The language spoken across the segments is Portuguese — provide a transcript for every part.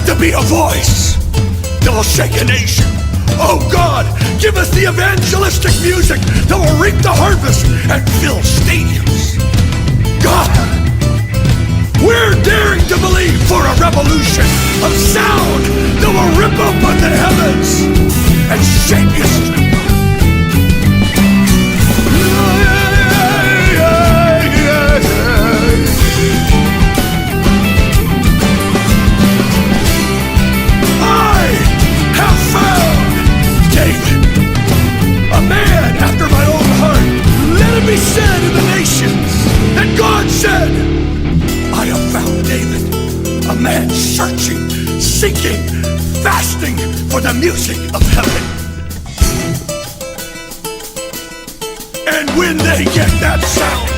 but to be a voice that will shake a nation. Oh God, give us the evangelistic music that will reap the harvest and fill stadiums. God, we're daring to believe for a revolution of sound that will rip open the heavens and shape history. I have found David, a man after my own heart. Let it be said in the nations that God said, I have found David, a man searching, seeking, fasting for the music of heaven. And when they get that sound,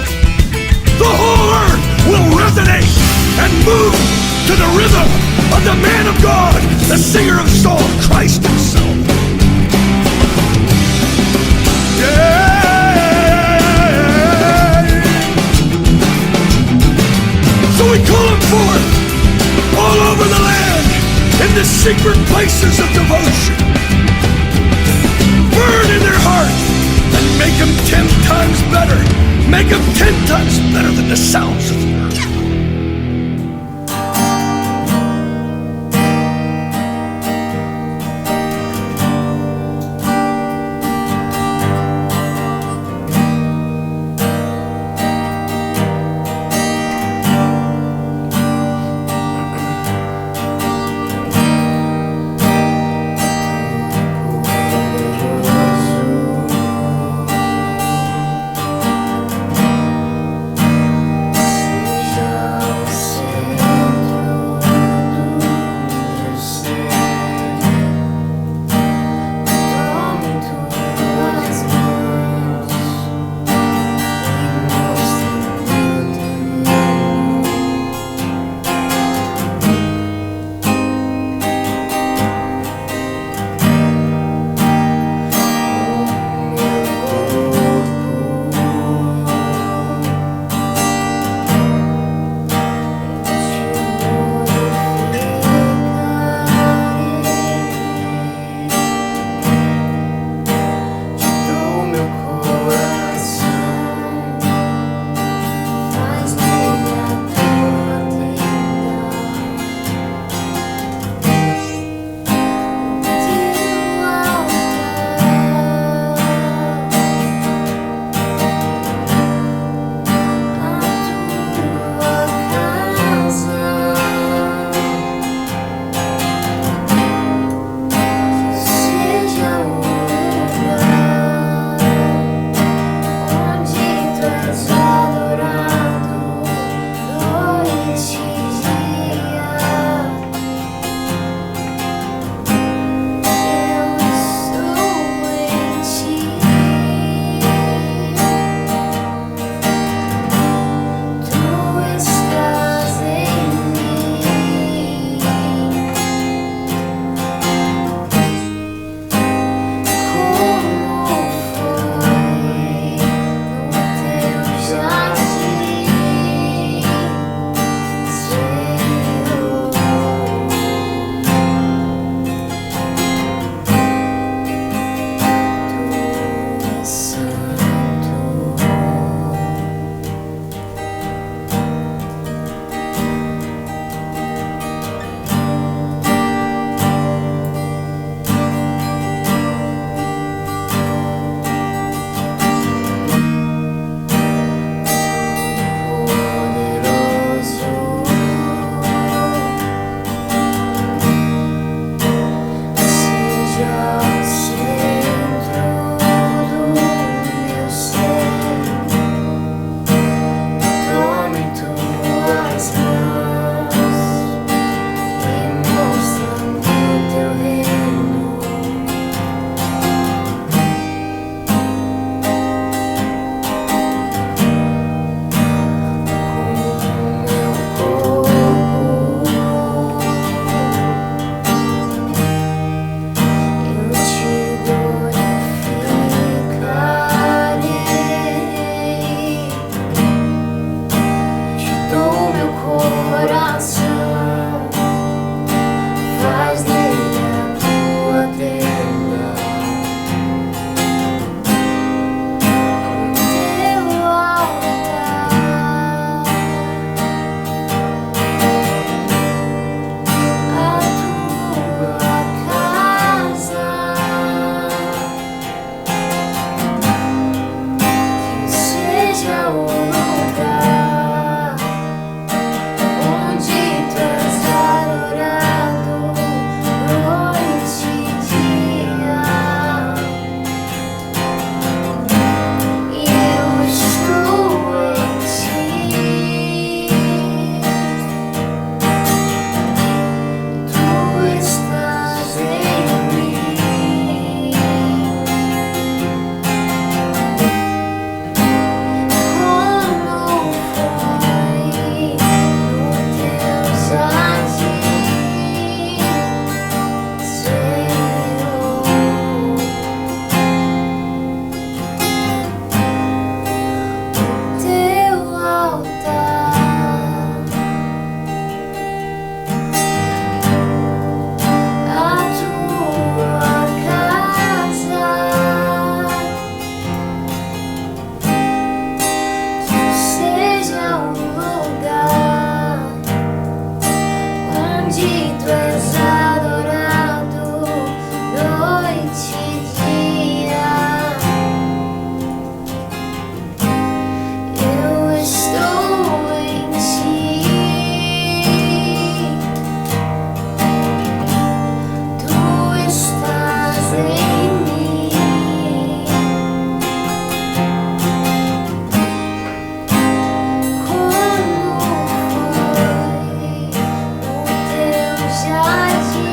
the whole earth will resonate and move to the rhythm of the man of God, the singer of song, Christ himself. So we call him forth all over the land in the secret places of devotion. Burn in their heart and make them 10 times better. Make them 10 times better than the sounds of the earth. onde tu és adorado noite e dia. Eu estou em ti, tu estás em mim. Como foi no teu jardim?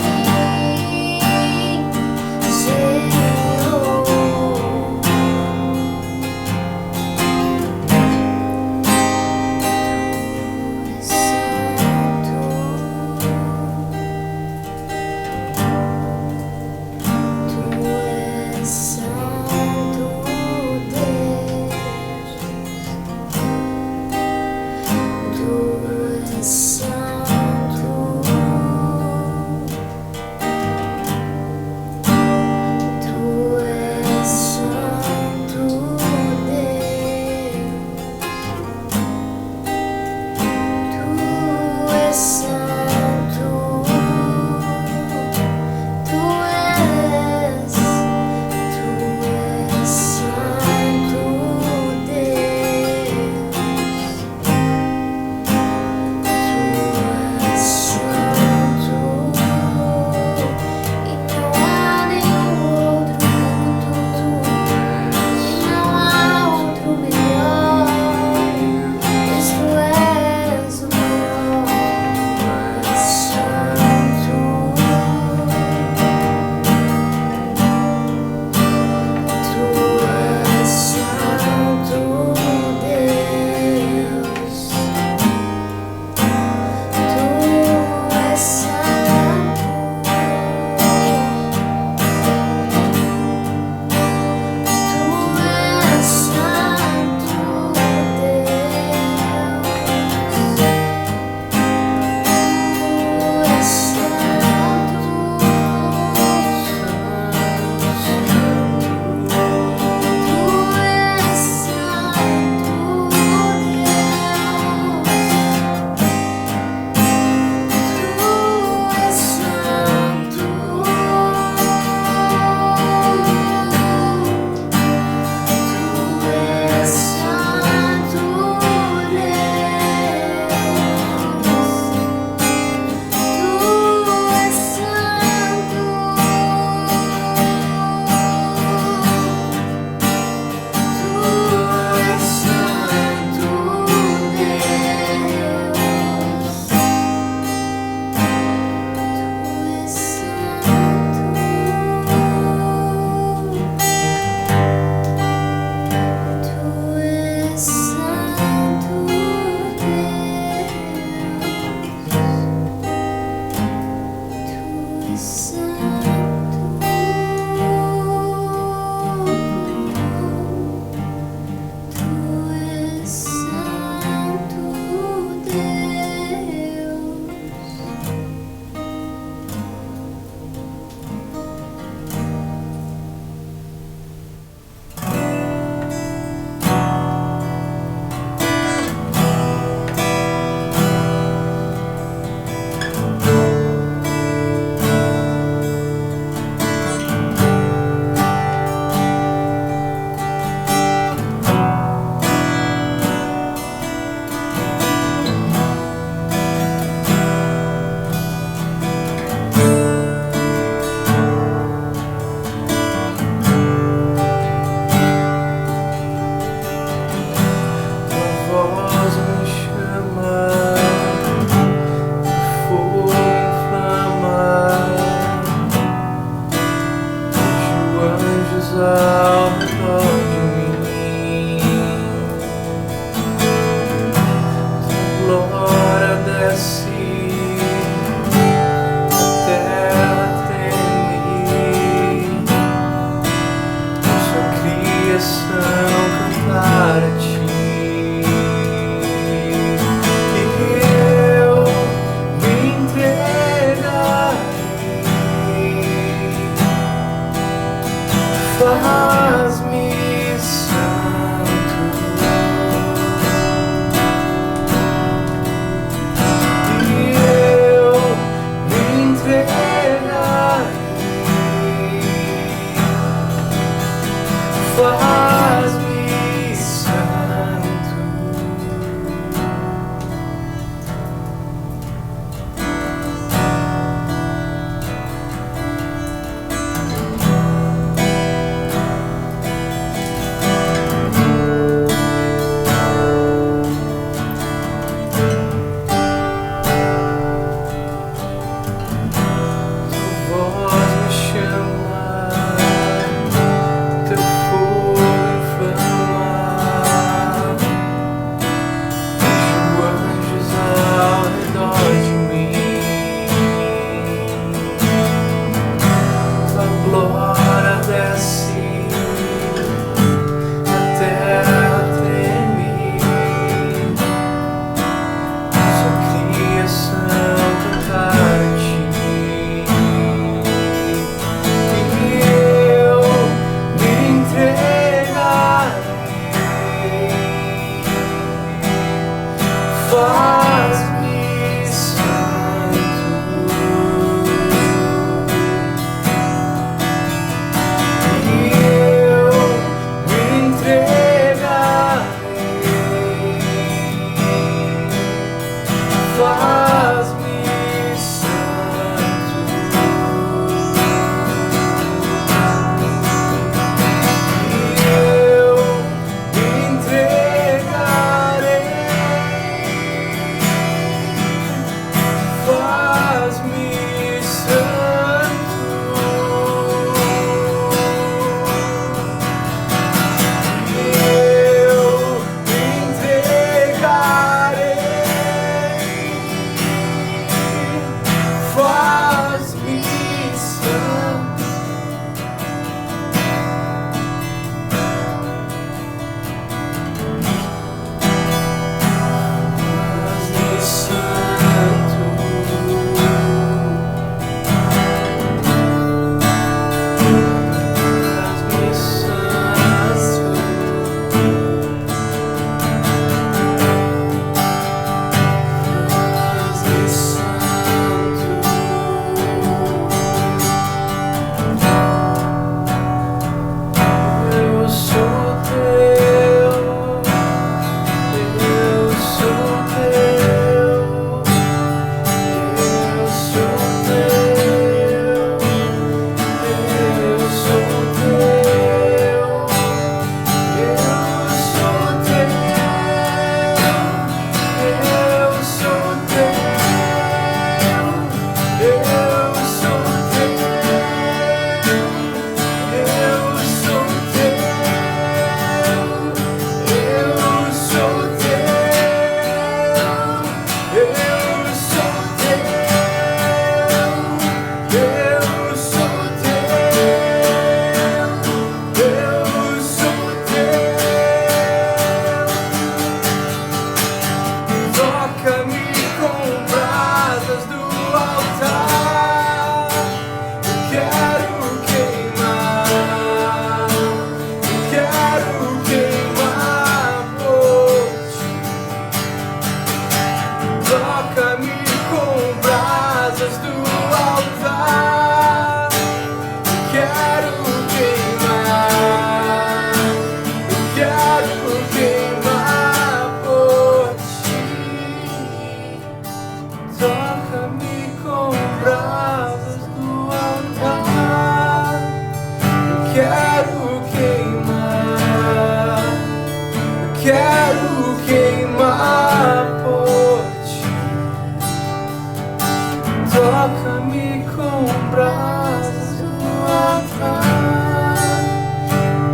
toca-me com brasas Tua paz,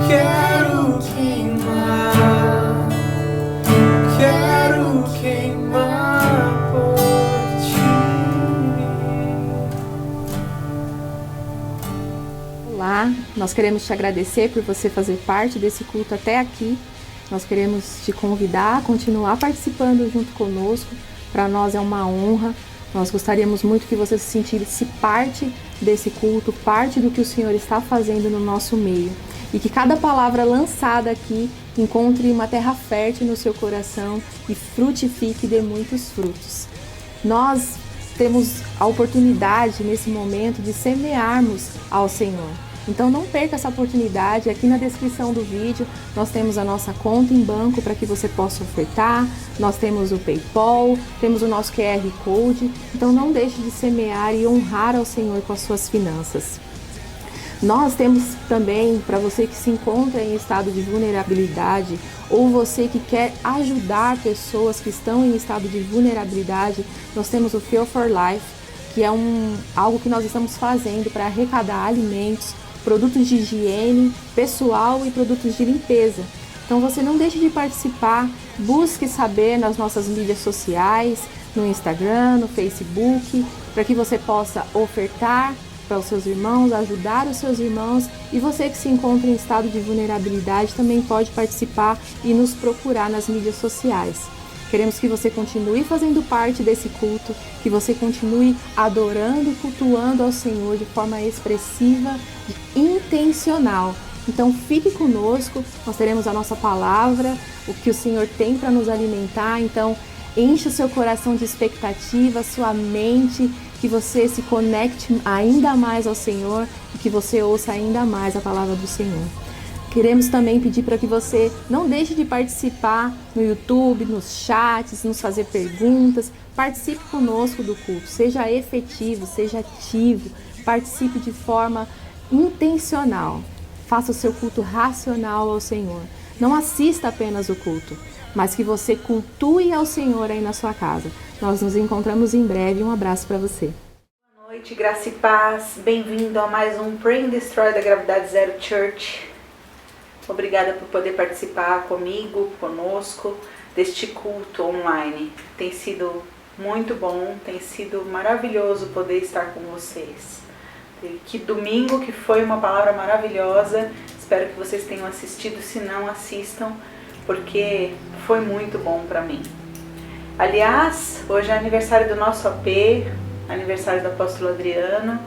Quero queimar por ti. Olá, nós queremos te agradecer por você fazer parte desse culto até aqui. Nós queremos te convidar a continuar participando junto conosco. Para nós é uma honra. Nós gostaríamos muito que você se sentisse parte desse culto, parte do que o Senhor está fazendo no nosso meio. E que cada palavra lançada aqui encontre uma terra fértil no seu coração e frutifique e dê muitos frutos. Nós temos a oportunidade nesse momento de semearmos ao Senhor. Então não perca essa oportunidade. Aqui na descrição do vídeo nós temos a nossa conta em banco para que você possa ofertar. Nós temos o PayPal, temos o nosso QR Code. Então não deixe de semear e honrar ao Senhor com as suas finanças. Nós temos também, para você que se encontra em estado de vulnerabilidade ou você que quer ajudar pessoas que estão em estado de vulnerabilidade, nós temos o Fuel for Life, que é algo que nós estamos fazendo para arrecadar alimentos, produtos de higiene pessoal e produtos de limpeza. Então você não deixe de participar, busque saber nas nossas mídias sociais, no Instagram, no Facebook, para que você possa ofertar para os seus irmãos, ajudar os seus irmãos, e você que se encontra em estado de vulnerabilidade também pode participar e nos procurar nas mídias sociais. Queremos que você continue fazendo parte desse culto, que você continue adorando e cultuando ao Senhor de forma expressiva e intencional. Então fique conosco, nós teremos a nossa palavra, o que o Senhor tem para nos alimentar. Então enche o seu coração de expectativa, sua mente, que você se conecte ainda mais ao Senhor e que você ouça ainda mais a palavra do Senhor. Queremos também pedir para que você não deixe de participar no YouTube, nos chats, nos fazer perguntas. Participe conosco do culto, seja efetivo, seja ativo, participe de forma intencional. Faça o seu culto racional ao Senhor. Não assista apenas o culto, mas que você cultue ao Senhor aí na sua casa. Nós nos encontramos em breve. Um abraço para você. Boa noite, graça e paz. Bem-vindo a mais um Pray and Destroy da Gravidade Zero Church. Obrigada por poder participar comigo, conosco, deste culto online. Tem sido muito bom, tem sido maravilhoso poder estar com vocês. Que domingo que foi uma palavra maravilhosa. Espero que vocês tenham assistido, se não assistam, porque foi muito bom para mim. Aliás, hoje é aniversário do nosso AP, aniversário do apóstolo Adriano.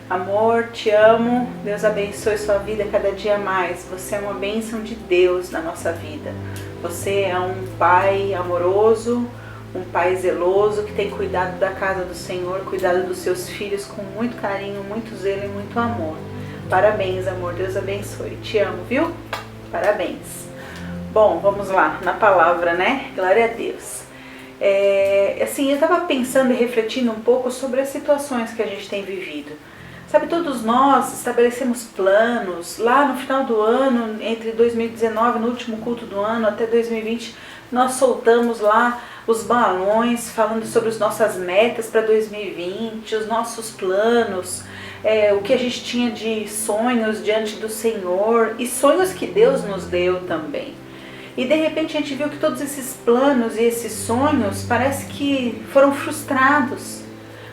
Amor, te amo, Deus abençoe sua vida cada dia mais. Você é uma bênção de Deus na nossa vida. Você é um pai amoroso, um pai zeloso que tem cuidado da casa do Senhor, cuidado dos seus filhos com muito carinho, muito zelo e muito amor. Parabéns, amor, Deus abençoe. Te amo, viu? Parabéns. Bom, vamos lá, na palavra, né? Glória a Deus. Eu estava pensando e refletindo um pouco sobre as situações que a gente tem vivido. Sabe, todos nós estabelecemos planos lá no final do ano, entre 2019, no último culto do ano, até 2020, nós soltamos lá os balões falando sobre as nossas metas para 2020, os nossos planos, o que a gente tinha de sonhos diante do Senhor e sonhos que Deus nos deu também. E de repente a gente viu que todos esses planos e esses sonhos parece que foram frustrados.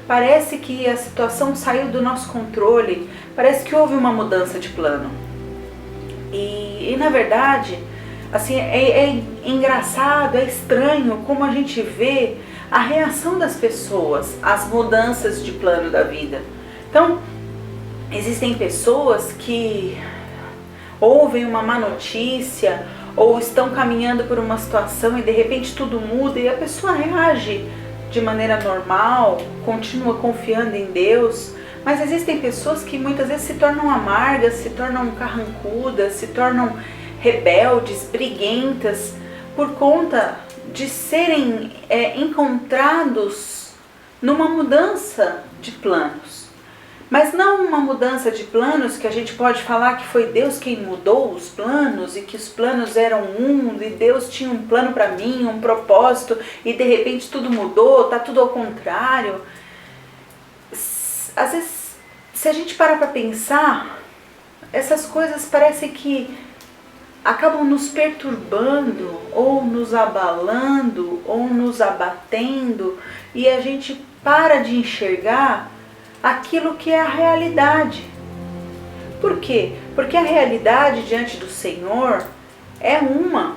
Parece que a situação saiu do nosso controle, parece que houve uma mudança de plano. E na verdade, assim, é engraçado, é estranho como a gente vê a reação das pessoas às mudanças de plano da vida. Então, existem pessoas que ouvem uma má notícia ou estão caminhando por uma situação e de repente tudo muda e a pessoa reage de maneira normal, continua confiando em Deus, mas existem pessoas que muitas vezes se tornam amargas, se tornam carrancudas, se tornam rebeldes, briguentas, por conta de serem encontrados numa mudança de planos. Mas não uma mudança de planos que a gente pode falar que foi Deus quem mudou os planos e que os planos eram e Deus tinha um plano para mim, um propósito e de repente tudo mudou, tá tudo ao contrário. às vezes, se a gente parar para pensar, essas coisas parecem que acabam nos perturbando, ou nos abalando, ou nos abatendo, e a gente para de enxergar aquilo que é a realidade. Por quê? Porque a realidade diante do Senhor é uma.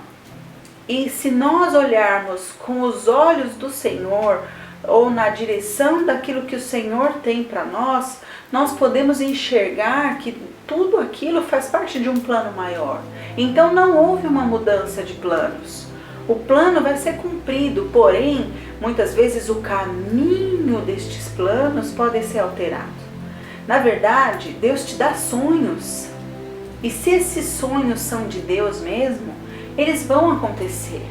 E se nós olharmos com os olhos do Senhor, ou na direção daquilo que o Senhor tem para nós, nós podemos enxergar que tudo aquilo faz parte de um plano maior. Então não houve uma mudança de planos. O plano vai ser cumprido, porém, muitas vezes o caminho destes planos pode ser alterado. Na verdade, Deus te dá sonhos. E se esses sonhos são de Deus mesmo, eles vão acontecer.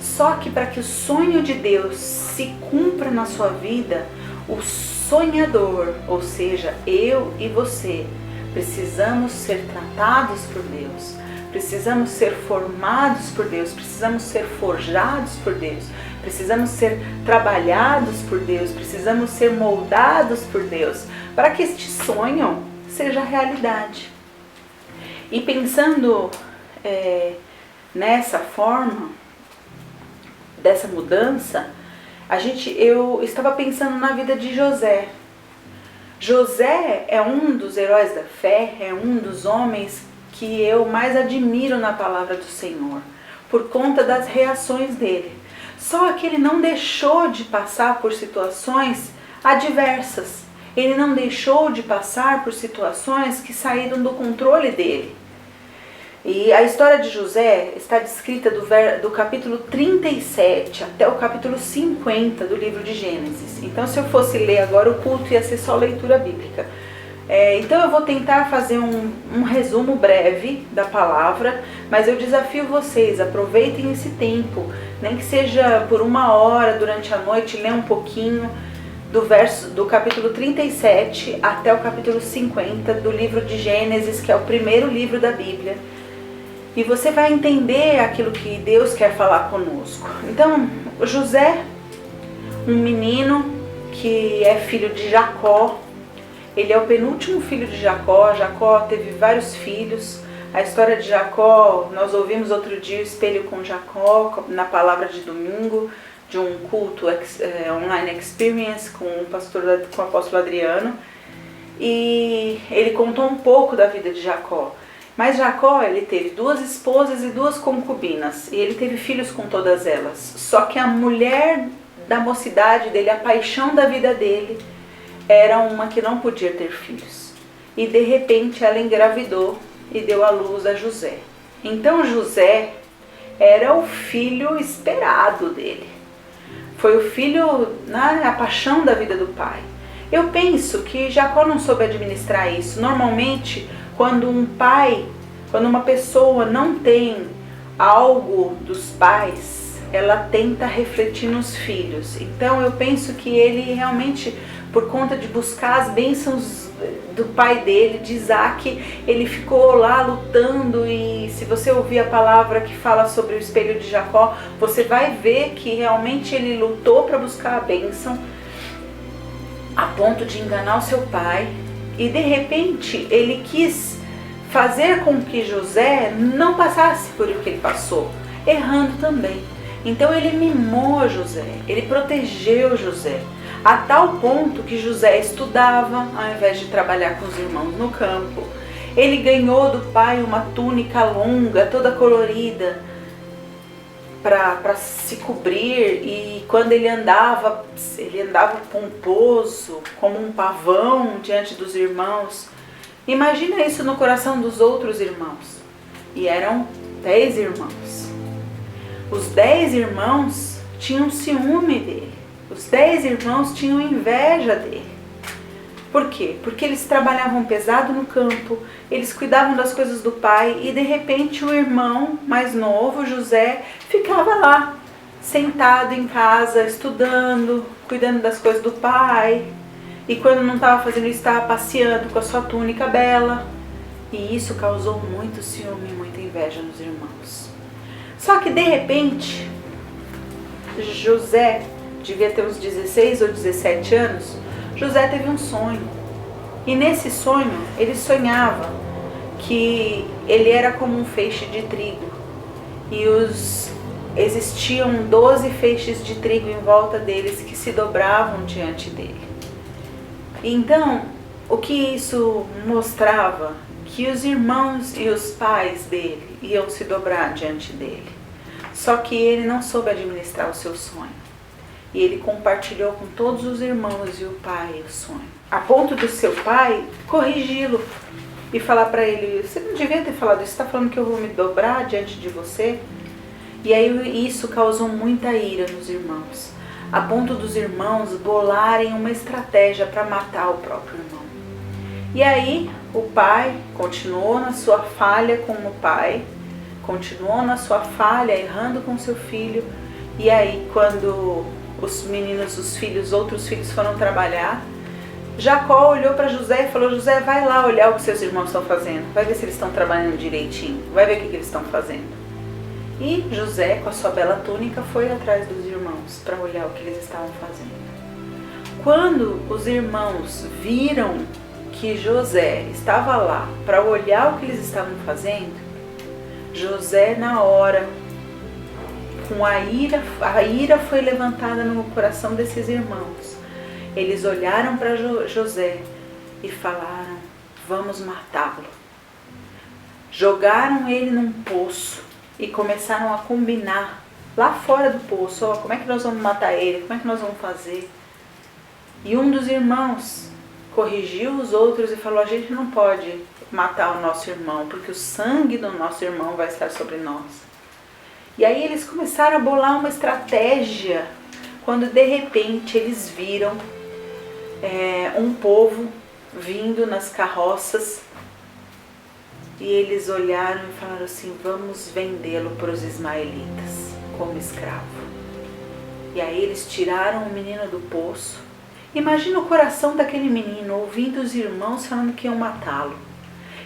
Só que para que o sonho de Deus se cumpra na sua vida, o sonhador, ou seja, eu e você, precisamos ser tratados por Deus, precisamos ser formados por Deus, precisamos ser forjados por Deus, precisamos ser trabalhados por Deus, precisamos ser moldados por Deus, para que este sonho seja realidade. E pensando nessa forma, dessa mudança, eu estava pensando na vida de José. José é um dos heróis da fé, é um dos homens que eu mais admiro na palavra do Senhor, por conta das reações dele. Só que ele não deixou de passar por situações adversas, ele não deixou de passar por situações que saíram do controle dele. E a história de José está descrita do capítulo 37 até o capítulo 50 do livro de Gênesis. Então, se eu fosse ler agora, o culto ia ser só leitura bíblica. Então, eu vou tentar fazer um resumo breve da palavra, mas eu desafio vocês, aproveitem esse tempo, nem que seja por 1 hora durante a noite, lê um pouquinho do capítulo 37 até o capítulo 50 do livro de Gênesis, que é o primeiro livro da Bíblia. E você vai entender aquilo que Deus quer falar conosco. Então, José, um menino que é filho de Jacó, ele é o penúltimo filho de Jacó. Jacó teve vários filhos. A história de Jacó, nós ouvimos outro dia o espelho com Jacó, na palavra de domingo, de um culto online experience com o apóstolo Adriano. E ele contou um pouco da vida de Jacó. Mas Jacó, ele teve 2 esposas e 2 concubinas, e ele teve filhos com todas elas. Só que a mulher da mocidade dele, a paixão da vida dele, era uma que não podia ter filhos. E de repente ela engravidou e deu à luz a José. Então José era o filho esperado dele. Foi o filho, a paixão da vida do pai. Eu penso que Jacó não soube administrar isso. Normalmente, quando uma pessoa não tem algo dos pais, ela tenta refletir nos filhos. Então eu penso que ele realmente, por conta de buscar as bênçãos do pai dele, de Isaac, ele ficou lá lutando. E se você ouvir a palavra que fala sobre o espelho de Jacó, você vai ver que realmente ele lutou para buscar a bênção, a ponto de enganar o seu pai. E de repente ele quis fazer com que José não passasse por o que ele passou, errando também. Então ele mimou José, ele protegeu José, a tal ponto que José estudava ao invés de trabalhar com os irmãos no campo. Ele ganhou do pai uma túnica longa, toda colorida, para se cobrir, e quando ele andava pomposo, como um pavão diante dos irmãos. Imagina isso no coração dos outros irmãos. E eram 10 irmãos. Os 10 irmãos tinham ciúme dele. Os 10 irmãos tinham inveja dele. Por quê? Porque eles trabalhavam pesado no campo, eles cuidavam das coisas do pai, e de repente o irmão mais novo, José, ficava lá, sentado em casa, estudando, cuidando das coisas do pai. E quando não estava fazendo isso, estava passeando com a sua túnica bela. E isso causou muito ciúme e muita inveja nos irmãos. Só que de repente, José devia ter uns 16 ou 17 anos. José teve um sonho. E nesse sonho, ele sonhava que ele era como um feixe de trigo. E existiam 12 feixes de trigo em volta deles que se dobravam diante dele. Então, o que isso mostrava? Que os irmãos e os pais dele iam se dobrar diante dele. Só que ele não soube administrar o seu sonho. E ele compartilhou com todos os irmãos e o pai o sonho. A ponto do seu pai corrigi-lo e falar para ele: você não devia ter falado isso, você está falando que eu vou me dobrar diante de você? E aí isso causou muita ira nos irmãos, a ponto dos irmãos bolarem uma estratégia para matar o próprio irmão. E aí o pai continuou na sua falha como pai, continuou na sua falha errando com seu filho. E aí quando os meninos, outros filhos foram trabalhar, Jacó olhou para José e falou: José, vai lá olhar o que seus irmãos estão fazendo, vai ver se eles estão trabalhando direitinho, vai ver o que eles estão fazendo. E José, com a sua bela túnica, foi atrás dos irmãos para olhar o que eles estavam fazendo. Quando os irmãos viram que José estava lá para olhar o que eles estavam fazendo, José, na hora, com a ira foi levantada no coração desses irmãos. Eles olharam para José e falaram: vamos matá-lo. Jogaram ele num poço e começaram a combinar lá fora do poço: como é que nós vamos matar ele, como é que nós vamos fazer? E um dos irmãos corrigiu os outros e falou: a gente não pode matar o nosso irmão, porque o sangue do nosso irmão vai estar sobre nós. E aí eles começaram a bolar uma estratégia, quando de repente eles viram um povo vindo nas carroças, e eles olharam e falaram assim: vamos vendê-lo para os ismaelitas como escravo. E aí eles tiraram o menino do poço. Imagina o coração daquele menino ouvindo os irmãos falando que iam matá-lo,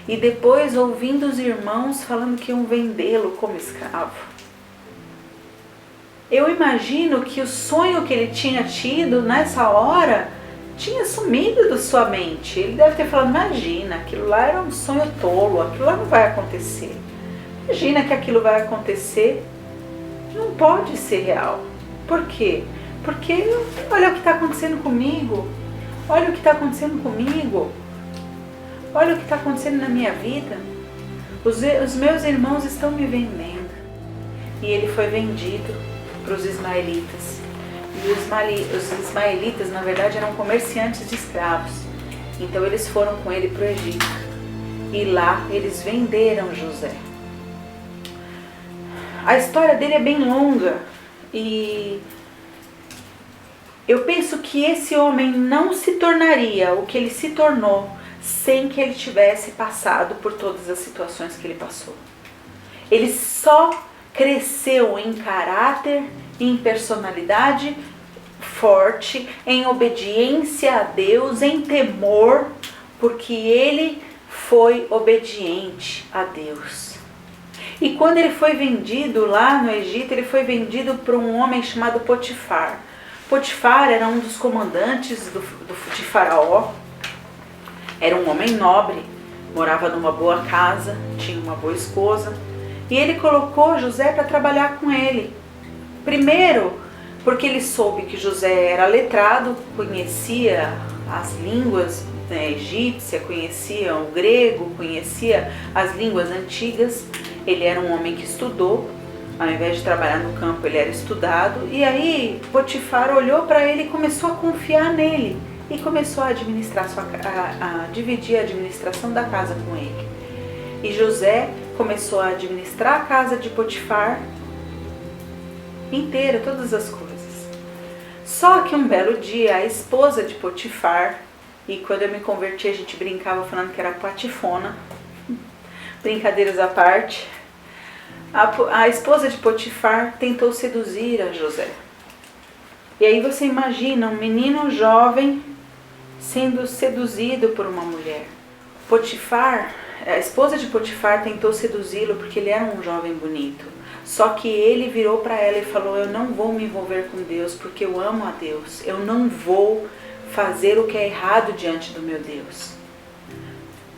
e depois ouvindo os irmãos falando que iam vendê-lo como escravo. Eu imagino que o sonho que ele tinha tido nessa hora tinha sumido da sua mente. Ele deve ter falado: imagina, aquilo lá era um sonho tolo, aquilo lá não vai acontecer. Imagina que aquilo vai acontecer, não pode ser real. Por quê? Porque olha o que está acontecendo comigo, olha o que está acontecendo comigo, olha o que está acontecendo na minha vida. Os meus irmãos estão me vendendo. E ele foi vendido para os ismaelitas. E os ismaelitas, na verdade, eram comerciantes de escravos. Então eles foram com ele para o Egito. E lá eles venderam José. A história dele é bem longa. E eu penso que esse homem não se tornaria o que ele se tornou sem que ele tivesse passado por todas as situações que ele passou. Ele só cresceu em caráter, em personalidade forte, em obediência a Deus, em temor, porque ele foi obediente a Deus. E quando ele foi vendido lá no Egito, ele foi vendido por um homem chamado Potifar. Potifar era um dos comandantes de Faraó, era um homem nobre, morava numa boa casa, tinha uma boa esposa, e ele colocou José para trabalhar com ele. Primeiro, porque ele soube que José era letrado, conhecia as línguas egípcia, conhecia o grego, conhecia as línguas antigas. Ele era um homem que estudou, ao invés de trabalhar no campo, ele era estudado. E aí Potifar olhou para ele e começou a confiar nele e começou a administrar a dividir a administração da casa com ele. E José começou a administrar a casa de Potifar inteira, todas as coisas. Só que um belo dia a esposa de Potifar, e quando eu me converti a gente brincava falando que era patifona, brincadeiras à parte, a esposa de Potifar tentou seduzir a José. E aí você imagina um menino jovem sendo seduzido por uma mulher. Potifar, a esposa de Potifar tentou seduzi-lo porque ele era um jovem bonito. Só que ele virou para ela e falou: eu não vou me envolver com Deus porque eu amo a Deus. Eu não vou fazer o que é errado diante do meu Deus.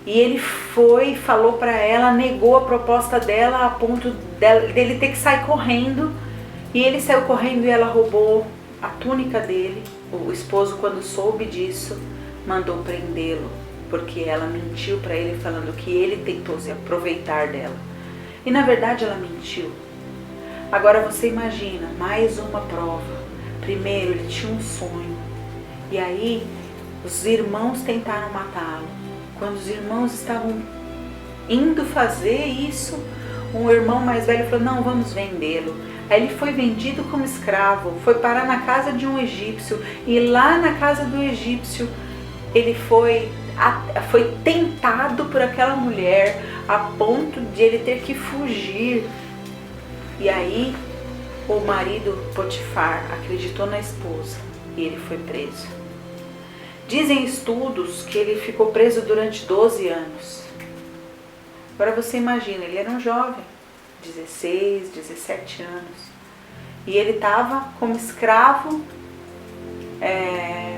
E ele foi, falou para ela, negou a proposta dela a ponto dele ter que sair correndo. E ele saiu correndo e ela roubou a túnica dele. O esposo, quando soube disso, mandou prendê-lo, porque ela mentiu para ele falando que ele tentou se aproveitar dela. E na verdade ela mentiu. Agora você imagina, mais uma prova. Primeiro ele tinha um sonho, e aí os irmãos tentaram matá-lo. Quando os irmãos estavam indo fazer isso, um irmão mais velho falou, não, vamos vendê-lo. Aí ele foi vendido como escravo, foi parar na casa de um egípcio, e lá na casa do egípcio ele foi tentado por aquela mulher a ponto de ele ter que fugir. E aí o marido Potifar acreditou na esposa e ele foi preso. Dizem estudos que ele ficou preso durante 12 anos. Agora você imagina, ele era um jovem, 16, 17 anos. E ele estava como escravo,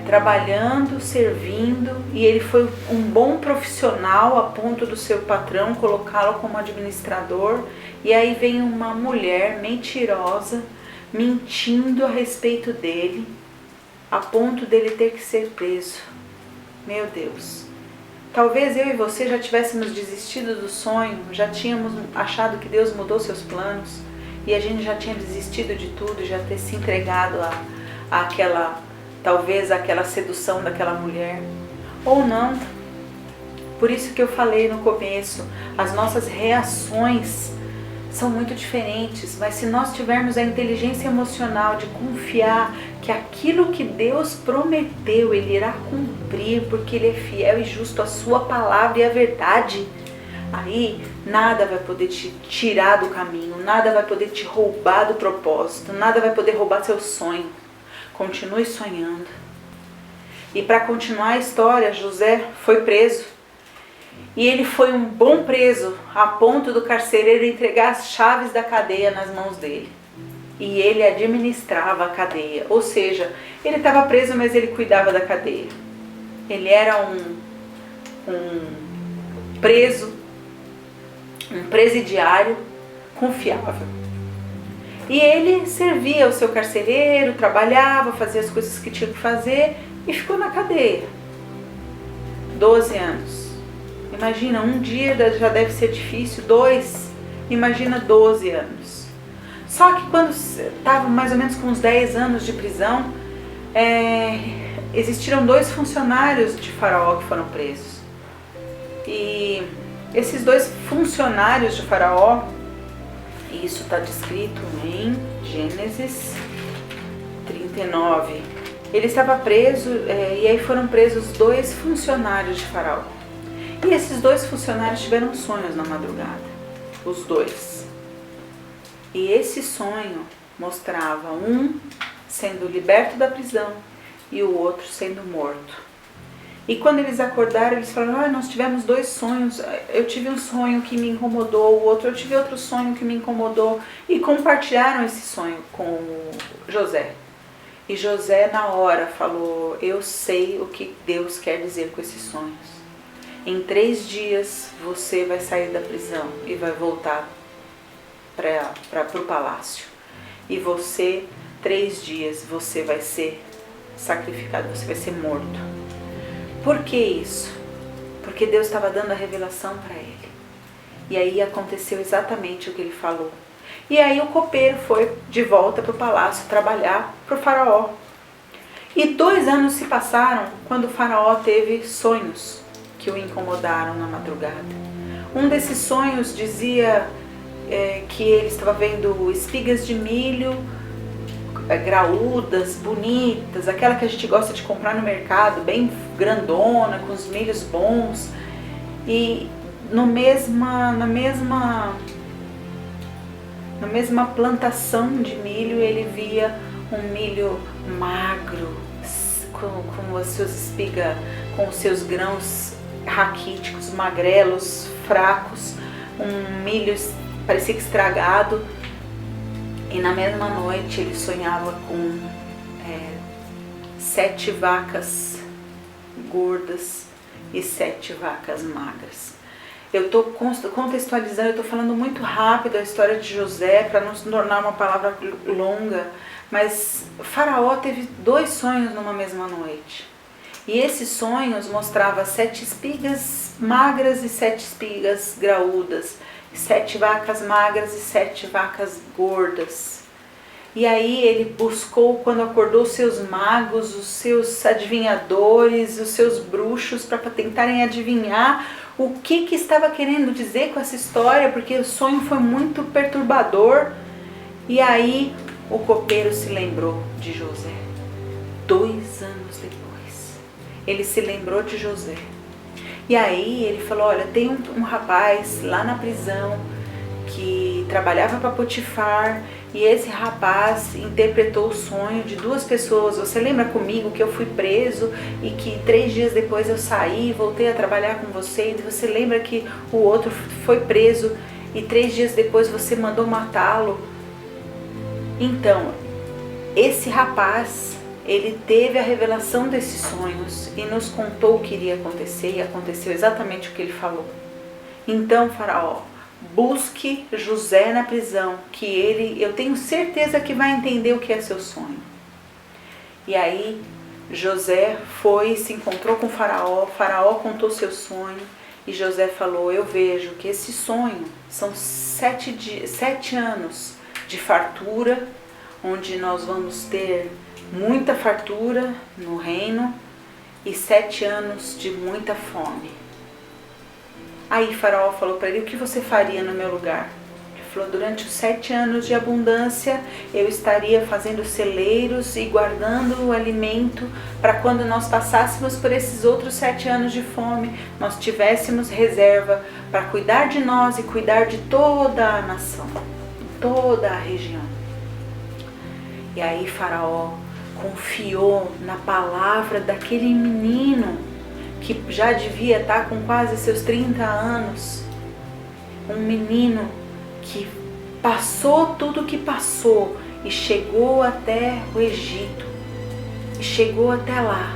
trabalhando, servindo. E ele foi um bom profissional a ponto do seu patrão colocá-lo como administrador. E aí vem uma mulher mentirosa, mentindo a respeito dele, a ponto dele ter que ser preso. Meu Deus. Talvez eu e você já tivéssemos desistido do sonho, já tínhamos achado que Deus mudou seus planos e a gente já tinha desistido de tudo, já ter se entregado talvez aquela sedução daquela mulher. Ou não. Por isso que eu falei no começo, as nossas reações são muito diferentes, mas se nós tivermos a inteligência emocional de confiar que aquilo que Deus prometeu, Ele irá cumprir, porque Ele é fiel e justo à sua palavra e à verdade, aí nada vai poder te tirar do caminho, nada vai poder te roubar do propósito, nada vai poder roubar seu sonho. Continue sonhando. E para continuar a história, José foi preso. E ele foi um bom preso, a ponto do carcereiro entregar as chaves da cadeia nas mãos dele. E ele administrava a cadeia, ou seja, ele estava preso, mas ele cuidava da cadeia. Ele era um preso, um presidiário confiável. E ele servia o seu carcereiro, trabalhava, fazia as coisas que tinha que fazer e ficou na cadeia. 12 anos. Imagina, um dia já deve ser difícil, 2, imagina 12 anos. Só que quando estava mais ou menos com uns 10 anos de prisão, existiram 2 funcionários de Faraó que foram presos. E esses 2 funcionários de Faraó, isso está descrito em Gênesis 39. Ele estava preso e aí foram presos 2 funcionários de Faraó. E esses 2 funcionários tiveram sonhos na madrugada, os 2. E esse sonho mostrava um sendo liberto da prisão e o outro sendo morto. E quando eles acordaram, eles falaram, nós tivemos 2 sonhos, eu tive um sonho que me incomodou, o outro, eu tive outro sonho que me incomodou. E compartilharam esse sonho com José. E José na hora falou, eu sei o que Deus quer dizer com esses sonhos. Em 3 dias você vai sair da prisão e vai voltar para o palácio. E você, 3 dias, você vai ser sacrificado, você vai ser morto. Por que isso? Porque Deus estava dando a revelação para ele. E aí aconteceu exatamente o que ele falou. E aí o copeiro foi de volta para o palácio trabalhar para o faraó. E 2 anos se passaram quando o faraó teve sonhos que o incomodaram na madrugada. Um desses sonhos dizia que ele estava vendo espigas de milho graúdas, bonitas, aquela que a gente gosta de comprar no mercado, bem grandona, com os milhos bons. E na mesma plantação de milho ele via um milho magro, com as suas espigas, com os seus grãos raquíticos, magrelos, fracos, um milho parecia que estragado. E na mesma noite ele sonhava com 7 vacas gordas e 7 vacas magras. Eu estou contextualizando, eu estou falando muito rápido a história de José para não se tornar uma palavra longa, mas Faraó teve 2 sonhos numa mesma noite. E esses sonhos mostravam 7 espigas magras e 7 espigas graúdas, 7 vacas magras e 7 vacas gordas. E aí ele buscou, quando acordou, os seus magos, os seus adivinhadores, os seus bruxos, para tentarem adivinhar o que estava querendo dizer com essa história, porque o sonho foi muito perturbador. E aí o copeiro se lembrou de José. 2 anos depois, ele se lembrou de José. E aí ele falou, olha, tem um rapaz lá na prisão que trabalhava para Potifar, e esse rapaz interpretou o sonho de 2 pessoas. Você lembra comigo que eu fui preso e que 3 dias depois eu saí e voltei a trabalhar com você? E você lembra que o outro foi preso e 3 dias depois você mandou matá-lo? Então, esse rapaz, ele teve a revelação desses sonhos e nos contou o que iria acontecer, e aconteceu exatamente o que ele falou. Então, Faraó, busque José na prisão, que eu tenho certeza que vai entender o que é seu sonho. E aí José foi, se encontrou com Faraó, Faraó contou seu sonho, e José falou, eu vejo que esse sonho são 7 anos de fartura, onde nós vamos ter muita fartura no reino, e 7 anos de muita fome. Aí Faraó falou para ele, o que você faria no meu lugar? Ele falou, durante os 7 anos de abundância, eu estaria fazendo celeiros e guardando o alimento para quando nós passássemos por esses outros 7 anos de fome, nós tivéssemos reserva para cuidar de nós e cuidar de toda a nação, toda a região. E aí Faraó confiou na palavra daquele menino que já devia estar com quase seus 30 anos, um menino que passou tudo o que passou e chegou até o Egito, e chegou até lá,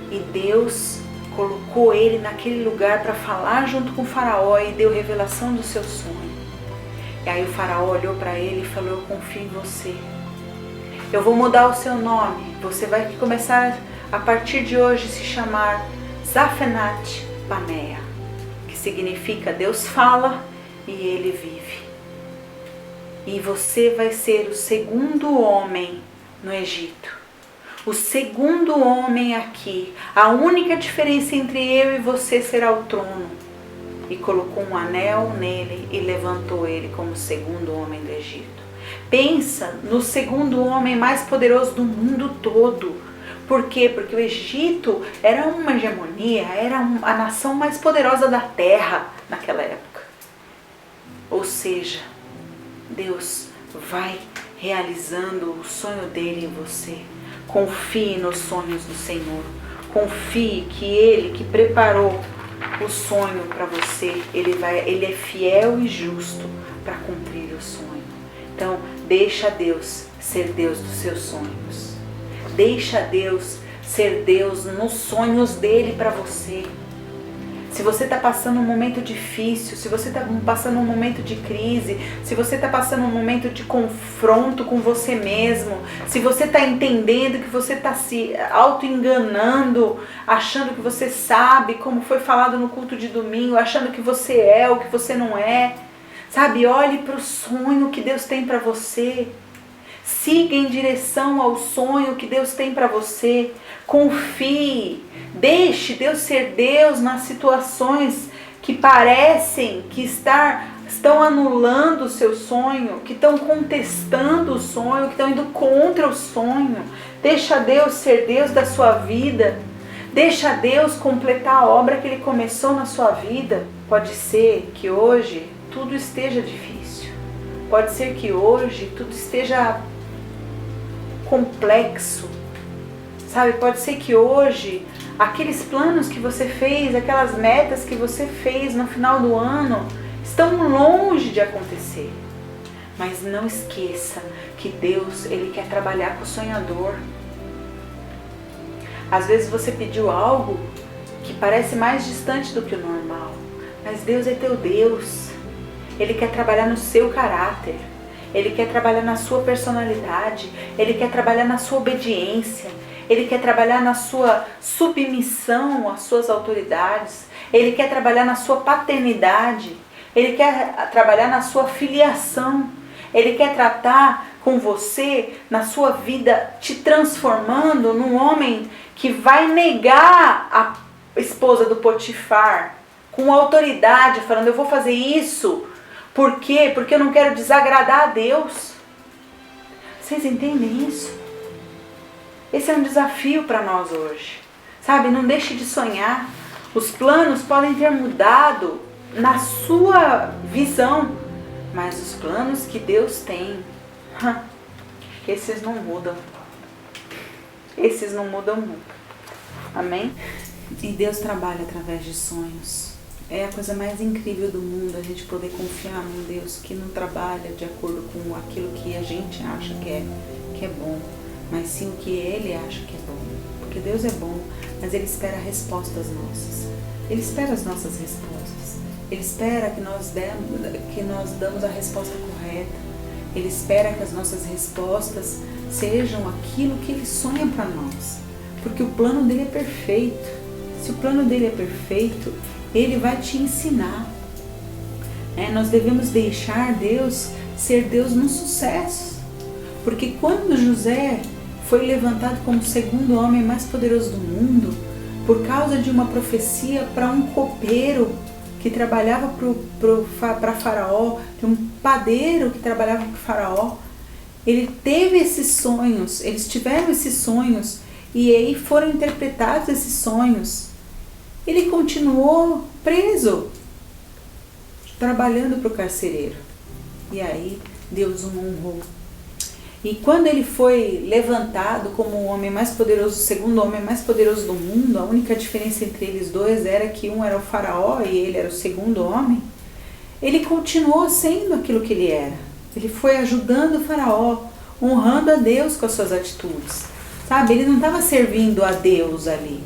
e Deus colocou ele naquele lugar para falar junto com o Faraó e deu revelação do seu sonho. E aí o Faraó olhou para ele e falou, eu confio em você, eu vou mudar o seu nome, você vai começar a partir de hoje se chamar Zafenat Paneah, que significa Deus fala e ele vive. E você vai ser o 2º homem no Egito. O 2º homem aqui. A única diferença entre eu e você será o trono. E colocou um anel nele e levantou ele como 2º homem do Egito. Pensa no 2º homem mais poderoso do mundo todo. Por quê? Porque o Egito era uma hegemonia, era a nação mais poderosa da terra naquela época. Ou seja, Deus vai realizando o sonho dele em você. Confie nos sonhos do Senhor. Confie que Ele que preparou o sonho para você, Ele é fiel e justo para cumprir o sonho. Então, deixa Deus ser Deus dos seus sonhos. Deixa Deus ser Deus nos sonhos dele para você. Se você está passando um momento difícil, se você está passando um momento de crise, se você está passando um momento de confronto com você mesmo, se você está entendendo que você está se auto-enganando, achando que você sabe, como foi falado no culto de domingo, achando que você é o que você não é, sabe? Olhe para o sonho que Deus tem para você. Siga em direção ao sonho que Deus tem para você. Confie. Deixe Deus ser Deus nas situações que parecem que estão anulando o seu sonho, que estão contestando o sonho, que estão indo contra o sonho. Deixa Deus ser Deus da sua vida. Deixa Deus completar a obra que Ele começou na sua vida. Pode ser que hoje tudo esteja difícil. Pode ser que hoje tudo esteja complexo, sabe? Pode ser que hoje aqueles planos que você fez, aquelas metas que você fez no final do ano estão longe de acontecer. Mas não esqueça que Deus, Ele quer trabalhar com o sonhador. Às vezes você pediu algo que parece mais distante do que o normal. Mas Deus é teu Deus. Ele quer trabalhar no seu caráter. Ele quer trabalhar na sua personalidade. Ele quer trabalhar na sua obediência. Ele quer trabalhar na sua submissão às suas autoridades. Ele quer trabalhar na sua paternidade. Ele quer trabalhar na sua filiação. Ele quer tratar com você, na sua vida, te transformando num homem que vai negar a esposa do Potifar com autoridade, falando: eu vou fazer isso. Por quê? Porque eu não quero desagradar a Deus. Vocês entendem isso? Esse é um desafio para nós hoje. Sabe, não deixe de sonhar. Os planos podem ter mudado na sua visão, mas os planos que Deus tem, esses não mudam. Esses não mudam nunca. Amém? E Deus trabalha através de sonhos. É a coisa mais incrível do mundo, a gente poder confiar num Deus que não trabalha de acordo com aquilo que a gente acha que é bom, mas sim o que Ele acha que é bom. Porque Deus é bom, mas Ele espera respostas nossas. Ele espera as nossas respostas. Ele espera que nós damos a resposta correta. Ele espera que as nossas respostas sejam aquilo que Ele sonha para nós. Porque o plano dele é perfeito. Se o plano dele é perfeito, Ele vai te ensinar. Nós devemos deixar Deus ser Deus no sucesso. Porque quando José foi levantado como o segundo homem mais poderoso do mundo, por causa de uma profecia para um copeiro que trabalhava para Faraó, de um padeiro que trabalhava para Faraó, ele teve esses sonhos, eles tiveram esses sonhos, e aí foram interpretados esses sonhos. Ele continuou preso, trabalhando para o carcereiro. E aí Deus o honrou. E quando ele foi levantado como o homem mais poderoso, o segundo homem mais poderoso do mundo, a única diferença entre eles dois era que um era o Faraó e ele era o segundo homem, ele continuou sendo aquilo que ele era. Ele foi ajudando o Faraó, honrando a Deus com as suas atitudes. Sabe, ele não estava servindo a Deus ali,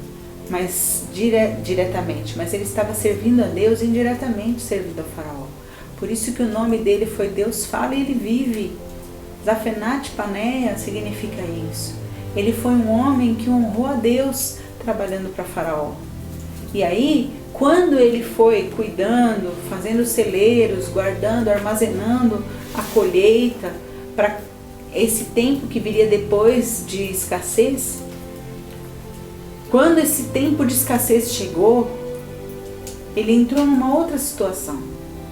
mas diretamente, mas ele estava servindo a Deus indiretamente, servindo ao Faraó. Por isso que o nome dele foi Deus Fala e Ele Vive. Zafenat Paneia significa isso. Ele foi um homem que honrou a Deus trabalhando para Faraó. E aí, quando ele foi cuidando, fazendo celeiros, guardando, armazenando a colheita para esse tempo que viria depois de escassez, quando esse tempo de escassez chegou, ele entrou numa outra situação,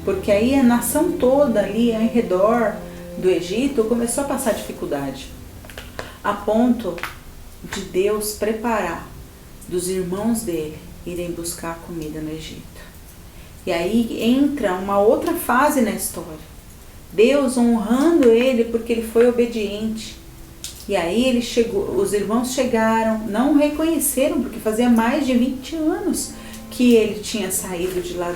porque aí a nação toda ali ao redor do Egito começou a passar dificuldade, a ponto de Deus preparar dos irmãos dele irem buscar comida no Egito. E aí entra uma outra fase na história, Deus honrando ele porque ele foi obediente. E aí ele chegou, os irmãos chegaram, não o reconheceram, porque fazia mais de 20 anos que ele tinha saído de lá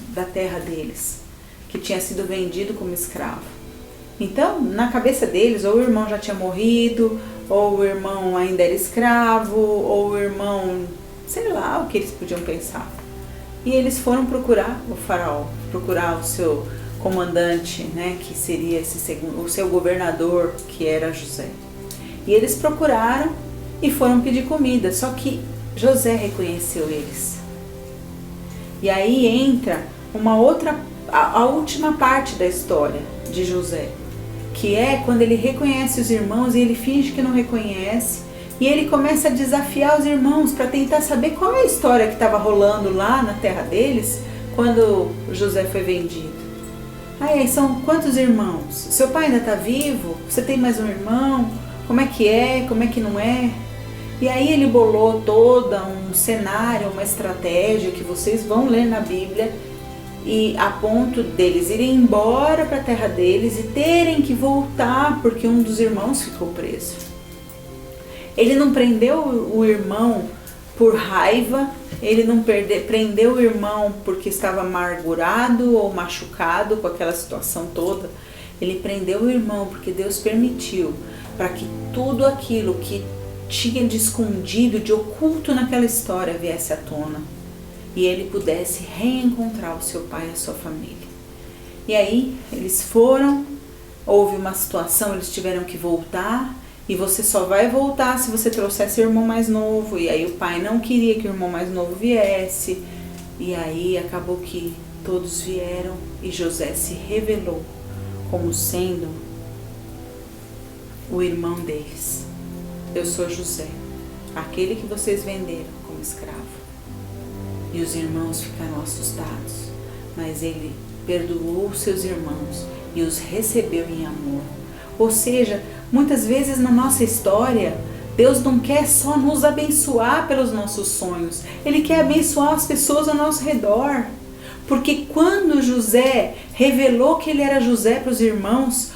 da terra deles, que tinha sido vendido como escravo. Então, na cabeça deles, ou o irmão já tinha morrido, ou o irmão ainda era escravo, ou o irmão, sei lá o que eles podiam pensar. E eles foram procurar o Faraó, procurar o seu comandante, né, que seria o seu governador, que era José. E eles procuraram e foram pedir comida, só que José reconheceu eles. E aí entra a última parte da história de José, que é quando ele reconhece os irmãos e ele finge que não reconhece, e ele começa a desafiar os irmãos para tentar saber qual é a história que estava rolando lá na terra deles quando José foi vendido. Aí são quantos irmãos? Seu pai ainda está vivo? Você tem mais um irmão? Como é que não é? E aí ele bolou todo um cenário, uma estratégia que vocês vão ler na Bíblia, e a ponto deles irem embora para a terra deles e terem que voltar porque um dos irmãos ficou preso. Ele não prendeu o irmão por raiva, ele não prendeu o irmão porque estava amargurado ou machucado com aquela situação toda. Ele prendeu o irmão porque Deus permitiu para que tudo aquilo que tinha de escondido, de oculto naquela história viesse à tona e ele pudesse reencontrar o seu pai e a sua família. E aí eles foram, houve uma situação, eles tiveram que voltar, e você só vai voltar se você trouxer seu irmão mais novo. E aí o pai não queria que o irmão mais novo viesse, e aí acabou que todos vieram e José se revelou como sendo o irmão deles. Eu sou José, aquele que vocês venderam como escravo. E os irmãos ficaram assustados, mas ele perdoou seus irmãos e os recebeu em amor. Ou seja, muitas vezes na nossa história, Deus não quer só nos abençoar pelos nossos sonhos, Ele quer abençoar as pessoas ao nosso redor. Porque quando José revelou que ele era José para os irmãos,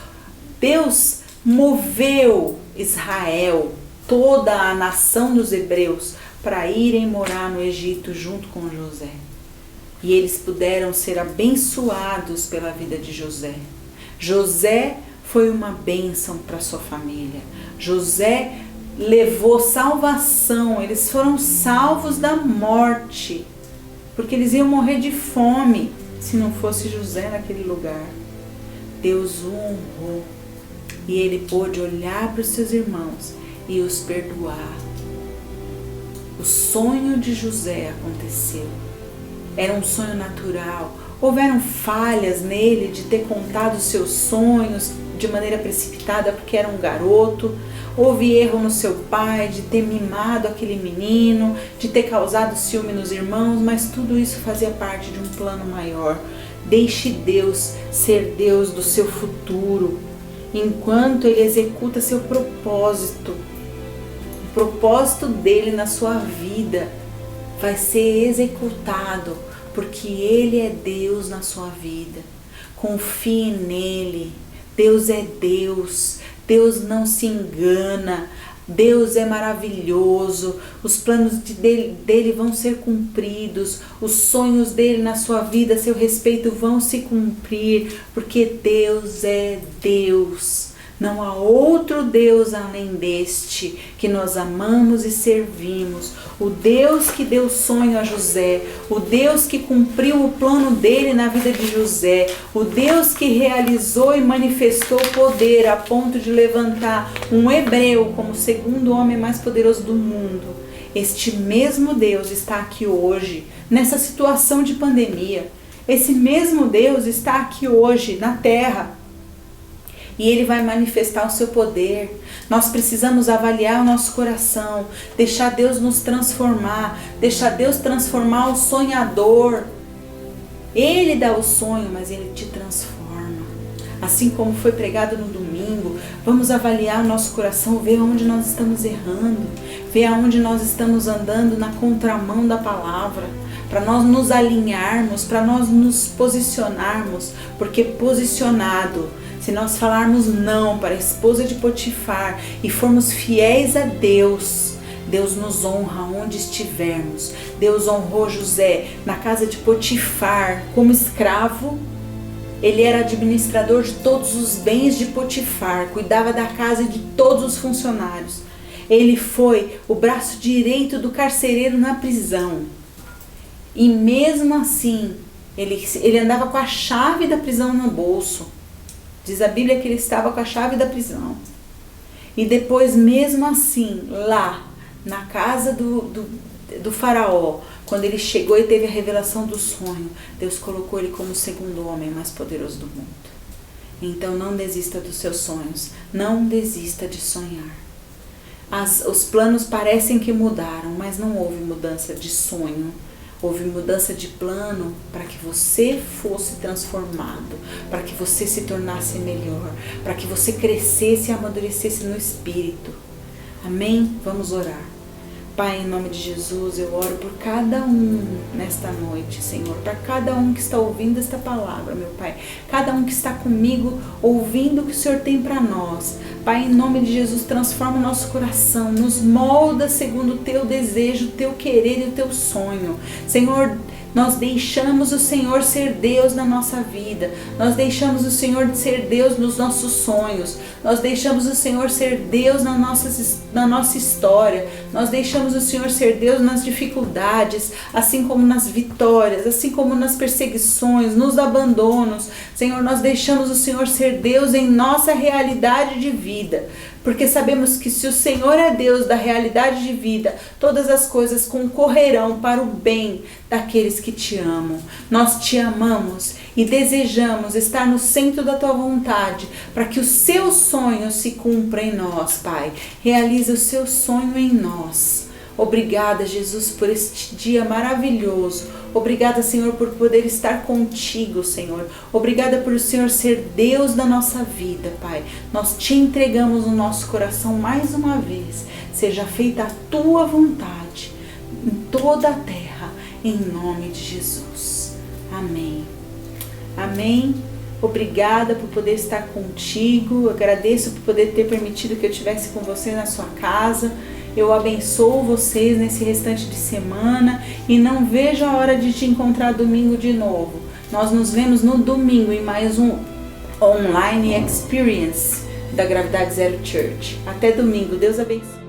Deus moveu Israel, toda a nação dos hebreus, para irem morar no Egito junto com José. E eles puderam ser abençoados pela vida de José. José foi uma bênção para sua família. José levou salvação, eles foram salvos da morte, porque eles iam morrer de fome se não fosse José naquele lugar. Deus o honrou e ele pôde olhar para os seus irmãos e os perdoar. O sonho de José aconteceu. Era um sonho natural. Houveram falhas nele de ter contado seus sonhos de maneira precipitada porque era um garoto. Houve erro no seu pai de ter mimado aquele menino, de ter causado ciúme nos irmãos, mas tudo isso fazia parte de um plano maior. Deixe Deus ser Deus do seu futuro, enquanto Ele executa seu propósito. O propósito dele na sua vida vai ser executado, porque Ele é Deus na sua vida. Confie nele. Deus é Deus. Deus não se engana. Deus é maravilhoso. Os planos dele vão ser cumpridos. Os sonhos dele na sua vida, a seu respeito, vão se cumprir, porque Deus é Deus. Não há outro Deus além deste, que nós amamos e servimos. O Deus que deu sonho a José, o Deus que cumpriu o plano dele na vida de José, o Deus que realizou e manifestou poder a ponto de levantar um hebreu como o segundo homem mais poderoso do mundo. Este mesmo Deus está aqui hoje, nessa situação de pandemia. Esse mesmo Deus está aqui hoje na terra. E Ele vai manifestar o seu poder. Nós precisamos avaliar o nosso coração, deixar Deus nos transformar, deixar Deus transformar o sonhador. Ele dá o sonho, mas Ele te transforma. Assim como foi pregado no domingo, vamos avaliar o nosso coração, ver onde nós estamos errando, ver aonde nós estamos andando na contramão da palavra, para nós nos alinharmos, para nós nos posicionarmos, porque posicionado, se nós falarmos não para a esposa de Potifar e formos fiéis a Deus, Deus nos honra onde estivermos. Deus honrou José na casa de Potifar como escravo. Ele era administrador de todos os bens de Potifar, cuidava da casa e de todos os funcionários. Ele foi o braço direito do carcereiro na prisão. E mesmo assim, ele andava com a chave da prisão no bolso. Diz a Bíblia que ele estava com a chave da prisão. E depois, mesmo assim, lá na casa do faraó, quando ele chegou e teve a revelação do sonho, Deus colocou ele como o segundo homem mais poderoso do mundo. Então não desista dos seus sonhos, não desista de sonhar. Os planos parecem que mudaram, mas não houve mudança de sonho. Houve mudança de plano para que você fosse transformado, para que você se tornasse melhor, para que você crescesse e amadurecesse no Espírito. Amém? Vamos orar. Pai, em nome de Jesus, eu oro por cada um nesta noite, Senhor, para cada um que está ouvindo esta palavra, meu Pai, cada um que está comigo ouvindo o que o Senhor tem para nós. Pai, em nome de Jesus, transforma o nosso coração, nos molda segundo o Teu desejo, o Teu querer e o Teu sonho. Senhor, Nós deixamos o Senhor ser Deus na nossa vida. Nós deixamos o Senhor ser Deus nos nossos sonhos. Nós deixamos o Senhor ser Deus na nossa história. Nós deixamos o Senhor ser Deus nas dificuldades, assim como nas vitórias, assim como nas perseguições, nos abandonos. Senhor, nós deixamos o Senhor ser Deus em nossa realidade de vida. Porque sabemos que se o Senhor é Deus da realidade de vida, todas as coisas concorrerão para o bem daqueles que te amam. Nós te amamos e desejamos estar no centro da tua vontade, para que o seu sonho se cumpra em nós, Pai. Realiza o seu sonho em nós. Obrigada, Jesus, por este dia maravilhoso. Obrigada, Senhor, por poder estar contigo, Senhor. Obrigada por o Senhor ser Deus da nossa vida, Pai. Nós te entregamos o nosso coração mais uma vez. Seja feita a tua vontade em toda a terra, em nome de Jesus. Amém. Amém. Obrigada por poder estar contigo. Agradeço por poder ter permitido que eu estivesse com você na sua casa. Eu abençoo vocês nesse restante de semana e não vejo a hora de te encontrar domingo de novo. Nós nos vemos no domingo em mais um Online Experience da Gravidade Zero Church. Até domingo. Deus abençoe.